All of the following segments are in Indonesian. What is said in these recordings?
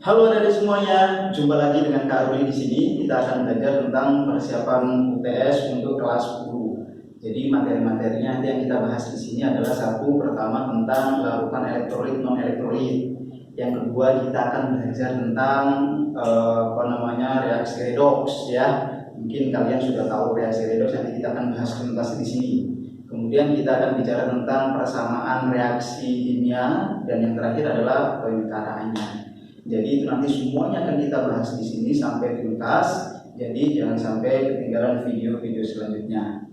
Halo adik semuanya, jumpa lagi dengan Kak Ruli di sini. Kita akan belajar tentang persiapan UTS untuk kelas 10. Jadi materi-materinya nanti yang kita bahas di sini adalah satu pertama tentang larutan elektrolit non elektrolit. Yang kedua kita akan belajar tentang reaksi redoks ya. Mungkin kalian sudah tahu reaksi redoks, nanti kita akan bahas tuntas di sini. Kemudian kita akan bicara tentang persamaan reaksi kimia dan yang terakhir adalah penyetaraannya. Jadi itu nanti semuanya akan kita bahas di sini sampai tuntas. Jadi jangan sampai ketinggalan video-video selanjutnya.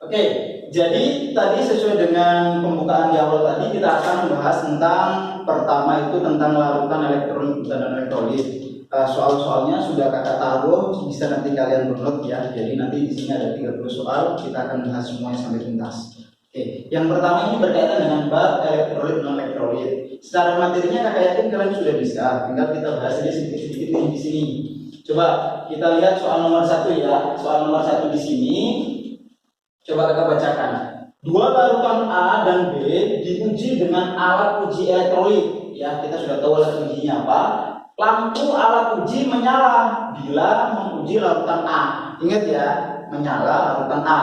Oke, jadi tadi sesuai dengan pembukaan di awal tadi kita akan membahas tentang pertama itu tentang larutan elektrolit dan elektrolit. Soal-soalnya sudah kakak taruh, bisa nanti kalian download ya. Jadi nanti di sini ada 30 soal, kita akan bahas semuanya sampai tuntas. Oke, yang pertama ini berkaitan dengan bab elektrolit non elektrolit. Secara materinya kakak yakin kalian sudah bisa, tinggal kita bahas aja sedikit-sedikit nih di sini. Coba kita lihat soal nomor 1 ya. Soal nomor 1 di sini. Coba kakak bacakan. Dua larutan A dan B diuji dengan alat uji elektrolit. Ya, kita sudah tahu alat ujinya apa. Lampu alat uji menyala bila menguji larutan A. Ingat ya, menyala larutan A.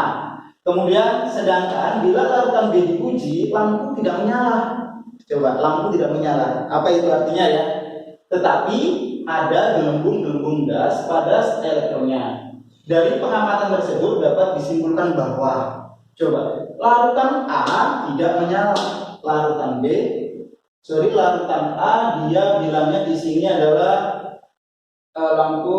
Kemudian sedangkan bila larutan B diuji, lampu tidak menyala. Coba, lampu tidak menyala. Apa itu artinya ya? Tetapi ada gelembung-gelembung gas pada elektronnya. Dari pengamatan tersebut dapat disimpulkan bahwa coba, larutan A tidak menyala. Larutan A dia bilangnya di sini adalah lampu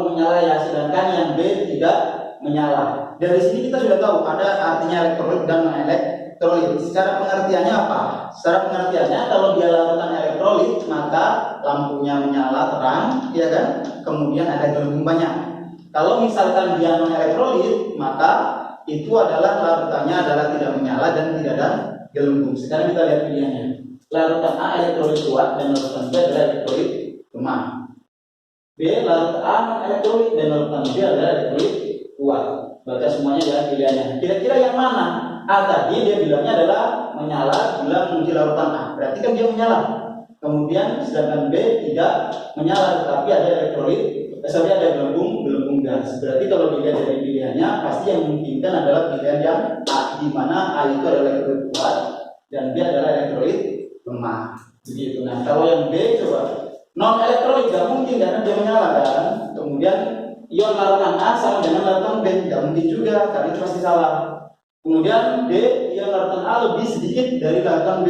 menyala ya, sedangkan yang B tidak menyala. Dari sini kita sudah tahu ada artinya elektrolit dan non-elektrolit. Secara pengertiannya apa? Secara pengertiannya kalau dia larutan elektrolit maka lampunya menyala terang, ya kan? Kemudian ada gelembung banyak. Kalau misalkan dia non-elektrolit maka itu adalah larutannya adalah tidak menyala dan tidak ada gelembung. Sekarang kita lihat pilihannya. Larutan A elektrolit kuat dan larutan B adalah elektrolit lemah. B larutan A non-elektrolit dan larutan B adalah elektrolit kuat. Baca semuanya ya pilihannya. Kira-kira yang mana? A tadi dia bilangnya adalah menyala bila menguji larutan A. Berarti kan dia menyala. Kemudian sedangkan B tidak menyala, tetapi ada ada gelembung gas. Berarti kalau dilihat dari pilihannya, pasti yang memungkinkan adalah pilihan yang A, di mana A itu adalah elektrolit kuat dan B adalah elektrolit lemah. Begitu. Nah, kalau yang B coba non elektrolit tidak mungkin karena dia menyala kan. Kemudian ion larutan A sama dengan larutan B tidak mungkin juga karena itu pasti salah. Kemudian D, ion larutan A lebih sedikit dari larutan B.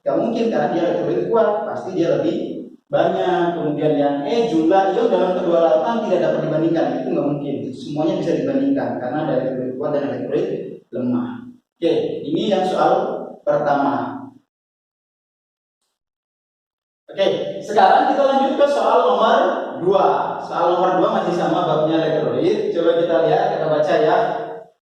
Tidak mungkin karena dia elektrolit kuat, pasti dia lebih banyak. Kemudian yang E, jumlah ion dalam kedua larutan tidak dapat dibandingkan, itu nggak mungkin. Semuanya bisa dibandingkan karena ada elektrolit kuat dan elektrolit lemah. Oke, ini yang soal pertama. Oke, sekarang kita lanjut ke soal nomor 2. Soal nomor 2 masih sama babnya elektrolit. Coba kita lihat, kita baca ya.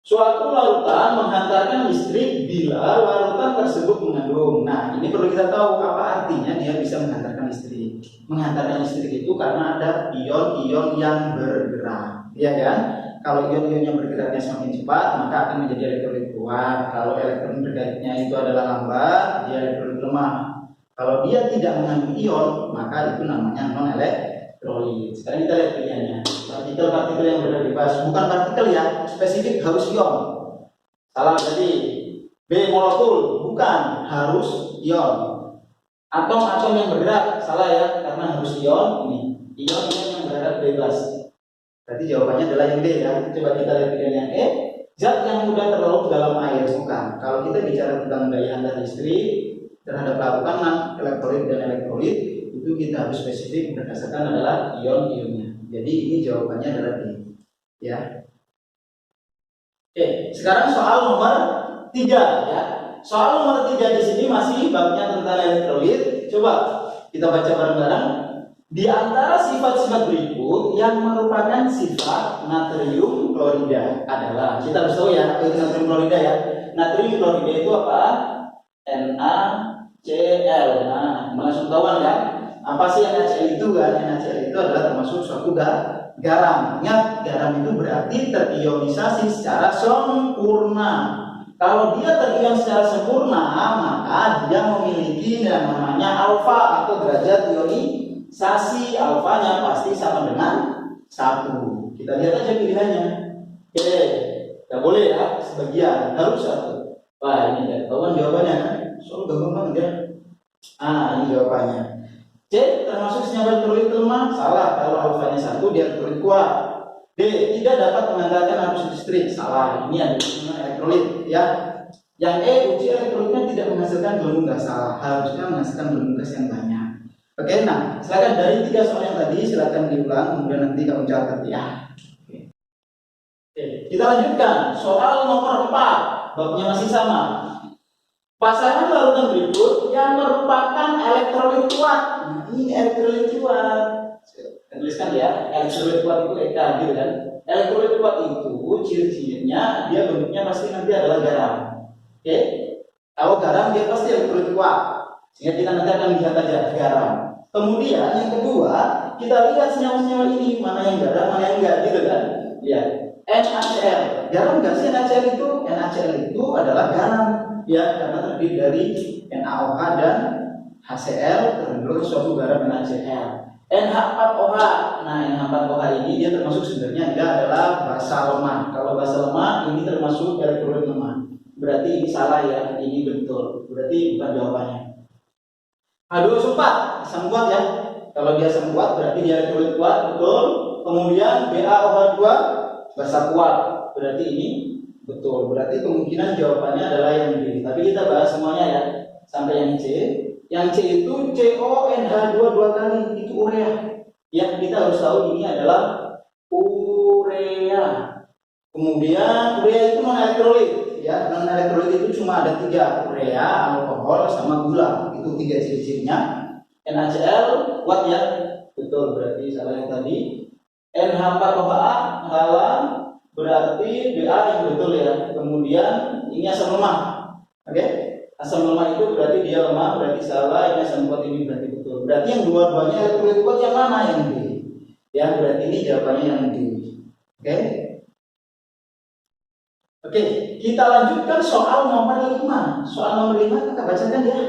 Suatu larutan menghantarkan listrik bila larutan tersebut mengandung. Nah, ini perlu kita tahu apa artinya dia bisa menghantarkan listrik. Menghantarkan listrik itu karena ada ion-ion yang bergerak, ya kan? Kalau ion-ion yang bergeraknya semakin cepat, maka akan menjadi elektrolit kuat. Kalau elektron bergeraknya itu adalah lambat, dia elektrolit lemah. Kalau dia tidak mengandung ion, maka itu namanya non-elektrolit. Sekarang kita lihat pilihannya. Partikel-partikel yang berada di bawah, bukan partikel ya, spesifik harus ion. Salah tadi. B molekul, bukan, harus ion. Atom-atom yang bergerak, salah ya, karena harus ion. Ini ion yang bergerak bebas. Berarti jawabannya adalah yang D ya. Coba kita lihat pilihan yang E. Zat yang mudah terlarut dalam air, bukan. Kalau kita bicara tentang daya hantar listrik terhadap larutan elektrolit dan elektrolit, itu kita harus spesifik berdasarkan adalah ion-ionnya. Jadi ini jawabannya adalah D. Ya. Oke, sekarang soal nomor 3 ya. Soal nomor 3 di sini masih babnya tentang elektrolit. Coba kita baca bareng-bareng. Di antara sifat-sifat berikut yang merupakan sifat natrium klorida adalah, kita harus tahu ya, apa itu natrium klorida ya. Natrium klorida itu apa? NaCl. Nah, langsung tahu kan? Apa sih NaCl itu kan? NaCl itu adalah termasuk suatu garam. Ingat, garam itu berarti terionisasi secara sempurna. Kalau dia terion secara sempurna, maka dia memiliki yang namanya alfa atau derajat ionisasi. Alfanya pasti sama dengan 1. Kita lihat aja pilihannya. Oke, nggak boleh ya, sebagian harus 1. Wah, ini ya, tahuan jawabannya kan? Soal gampang banget ya. Ini jawabannya. C, termasuk senyawa elektrolit lemah? Salah. Kalau alfanya 1, dia elektrolit kuat. D, tidak dapat mengantarkan arus listrik. Salah. Ini ada elektrolit ya. Yang E, uji elektrolitnya tidak menghasilkan gelembung gas. Salah. Harusnya menghasilkan gelembung gas yang banyak. Oke, nah silakan dari 3 soal yang tadi silakan diulang, kemudian nanti kamu catat ya. Oke, kita lanjutkan soal nomor 4. Babnya masih sama. Pasangan larutan berikut yang merupakan elektrolit kuat. Nah, ini elektrolit kuat. Saya tuliskan ya, elektrolit kuat itu EK gitu kan. Elektrolit kuat itu ciri-cirinya dia bentuknya pasti nanti adalah garam. Oke, kalau garam dia pasti elektrolit kuat. Sehingga kita nanti akan lihat aja garam. Kemudian yang kedua, kita lihat senyawa-senyawa ini mana yang garam, mana yang enggak gitu kan. Lihat, NaCl. Garam enggak sih NaCl itu? NaCl itu adalah garam. Ya, karena terdiri dari NaOH dan HCl terbentuk suatu garam NaCl. NH4OH. Nah, NH4OH ini dia termasuk sebenarnya dia adalah basa lemah. Kalau basa lemah ini termasuk elektrolit lemah. Berarti ini salah ya, ini betul. Berarti bukan jawabannya. H2SO4 asam kuat ya. Kalau dia asam kuat berarti dia elektrolit kuat, betul. Kemudian BaOH2 basa kuat. Berarti ini betul. Berarti kemungkinan jawabannya adalah yang B. Tapi kita bahas semuanya ya. Sampai yang C. Yang C itu CONH2 2 kali, itu urea. Yang kita harus tahu ini adalah urea. Kemudian urea itu non elektrolit. Ya, non elektrolit itu cuma ada 3, urea, alkohol, sama gula. Itu 3 ciri-cirinya. NaCl kuat ya, betul. Berarti salah yang tadi. NH4OH salah. Berarti Ba yang betul ya. Kemudian ini asam lemah. Oke, asam lemah itu berarti dia lemah, berarti salah. Ini asam kuat, ini berarti betul. Berarti yang dua-duanya elektrolit kuat yang mana? Yang B. Ya, berarti ini jawabannya yang D. Oke. Oke, kita lanjutkan soal nomor 5. Soal nomor 5 kita bacakan ya.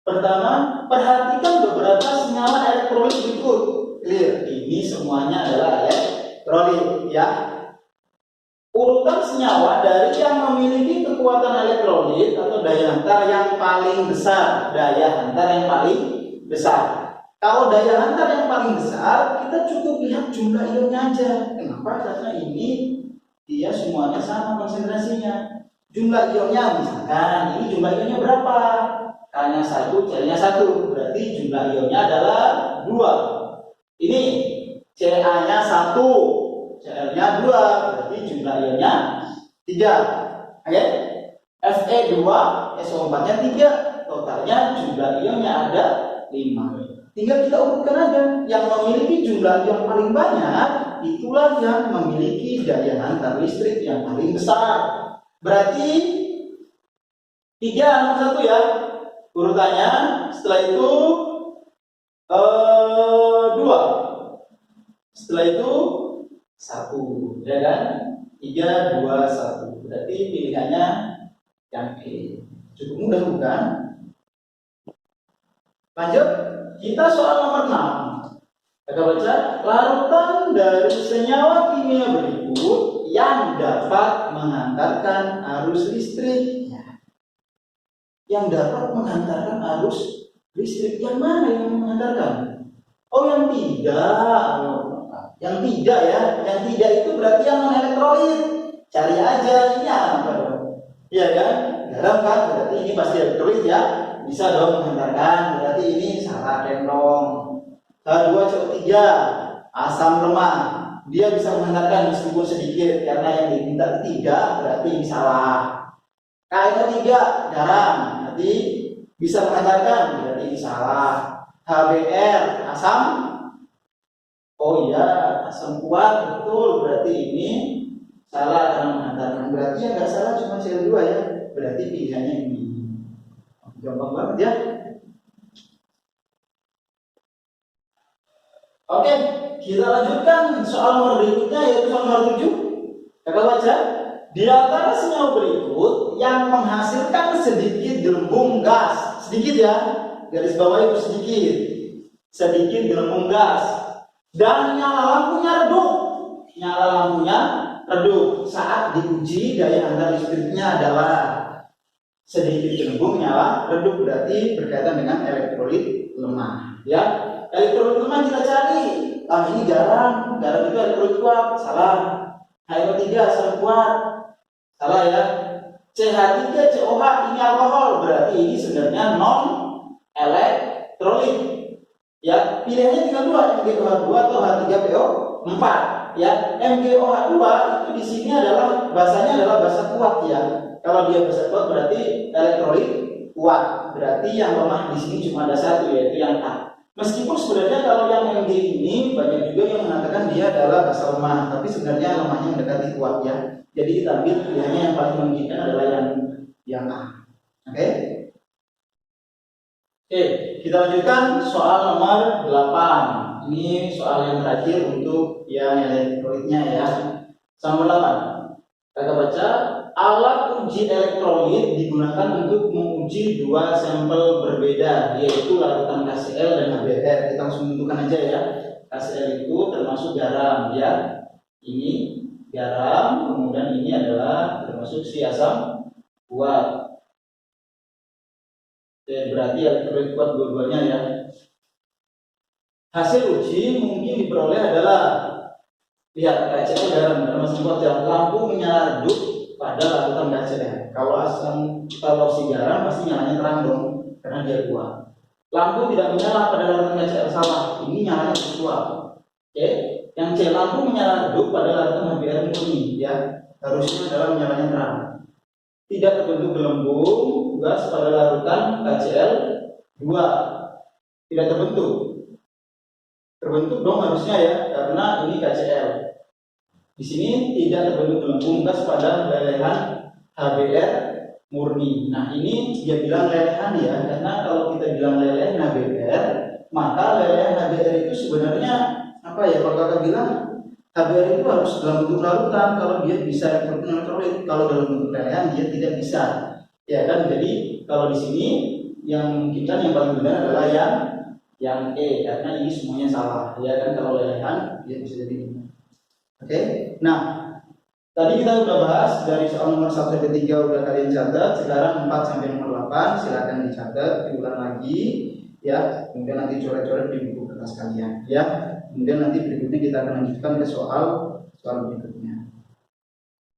Pertama, perhatikan beberapa senyawa elektrolit berikut. Clear, ini semuanya adalah elektrolit ya. Urutan senyawa dari yang memiliki kekuatan elektrolit atau daya hantar yang paling besar. Daya hantar yang paling besar. Kalau daya hantar yang paling besar, kita cukup lihat jumlah ionnya aja. Kenapa? Karena ini dia semuanya sama konsentrasinya. Jumlah ionnya misalkan ini jumlah ionnya berapa? K-nya 1, C-nya 1. Berarti jumlah ionnya adalah 2. Ini Ca-nya 1. Cl-nya 2, berarti jumlah ionnya 3. Oke? Fe2, SO4-nya 3. Totalnya jumlah ionnya ada 5. Tinggal kita urutkan aja. Yang memiliki jumlah ion paling banyak, itulah yang memiliki daya hantar listrik yang paling besar. Berarti 3 nomor 1 ya. Urutannya. Setelah itu 2. Setelah itu 1, ya kan? 3, 2, 1. Berarti pilihannya yang E. Cukup mudah bukan? Lanjut, kita soal nomor 6. Kita baca, larutan dari senyawa kimia berikut yang dapat mengantarkan arus listrik. Yang dapat mengantarkan arus listrik, yang mana yang mengantarkan? Oh, yang tidak. Yang tidak ya, yang tidak itu berarti yang non elektrolit. Cari aja ini apa dong? Iya kan? Garam kan? Berarti ini pasti elektrolit ya. Bisa dong mengantarkan. Berarti ini salah dong. H2CO3 asam lemah. Dia bisa mengantarkan meskipun sedikit karena yang diminta 3, berarti ini salah. KNO3 garam, berarti bisa mengantarkan, berarti ini salah. HBr asam. Oh iya, asam kuat, betul. Berarti ini salah karena mengantarkan. Berarti yang nggak salah cuma Cl2 ya. Berarti pilihannya ini. Gampang banget ya. Oke, kita lanjutkan soal nomor berikutnya, yaitu soal nomor 7. Kakak baca. Di antara senyawa berikut yang menghasilkan sedikit gelembung gas, sedikit ya, garis bawah itu sedikit gelembung gas, dan nyala lampunya redup saat diuji daya antar listriknya adalah sedikit gelembung nyala redup, berarti berkaitan dengan elektrolit lemah ya. Elektrolit lemah kita cari, ini garam itu elektrolit kuat, salah. HNO3 asam kuat, salah ya. CH3 COH ini alkohol, berarti ini sebenarnya non elektrolit ya. Pilihannya tinggal dua, MgOH2 atau H3PO4 ya. MgOH2 itu di sini adalah bahasanya adalah bahasa kuat ya. Kalau dia bahasa kuat berarti elektrolit kuat, berarti yang lemah di sini cuma ada satu, yaitu yang A. Meskipun sebenarnya kalau yang Mg ini banyak juga yang mengatakan dia adalah basa lemah, tapi sebenarnya lemahnya mendekati kuat ya. Jadi kita ambil pilihannya yang paling memungkinkan adalah yang A. Oke? Oke, kita lanjutkan soal nomor 8. Ini soal yang terakhir untuk yang elektrolitnya ya. Soal nomor 8. Kita baca, alat uji elektrolit digunakan untuk menguji dua sampel berbeda, yaitu larutan KCl dan HBr. Kita langsung tentukan aja ya. KCl itu termasuk garam ya. Ini garam, kemudian ini adalah termasuk si asam kuat. Oke, berarti elektrolit kuat dua-duanya ya. Hasil uji mungkin diperoleh adalah, lihat KCl garam termasuk kuat ya. Lampu menyala redup pada larutan KCl. Kalau si garam pasti nyalanya terang dong, karena dia kuat. Lampu tidak menyala pada larutan KCl, salah. Ini nyalanya kuat. Oke, yang C, lampu menyala redup pada larutan HBr murni ya. Harusnya adalah menyalanya terang. Tidak terbentuk gelembung gas pada larutan KCl2. Tidak terbentuk. Terbentuk dong harusnya ya, karena ini KCl. Di sini tidak terbentuk gelembung gas pada lelehan HBr murni. Nah, ini dia bilang lelehan ya, karena kalau kita bilang lelehan HBr, maka lelehan HBr itu sebenarnya apa ya? Kalau kakak bilang HBr itu harus dalam bentuk larutan kalau dia bisa elektrolit. Kalau dalam bentuk lelehan dia tidak bisa. Ya kan? Jadi kalau di sini yang memungkinkan yang paling benar adalah yang E, karena ini semuanya salah. Ya kan, kalau lelehan dia bisa jadi ini. Oke. Nah, tadi kita udah bahas dari soal nomor 1 sampai 3 udah kalian catat. Sekarang 4 sampai nomor 8 silakan dicatat, diulang lagi ya. Kemudian nanti coret-coret di buku kertas kalian ya. Kemudian nanti berikutnya kita akan lanjutkan ke soal berikutnya.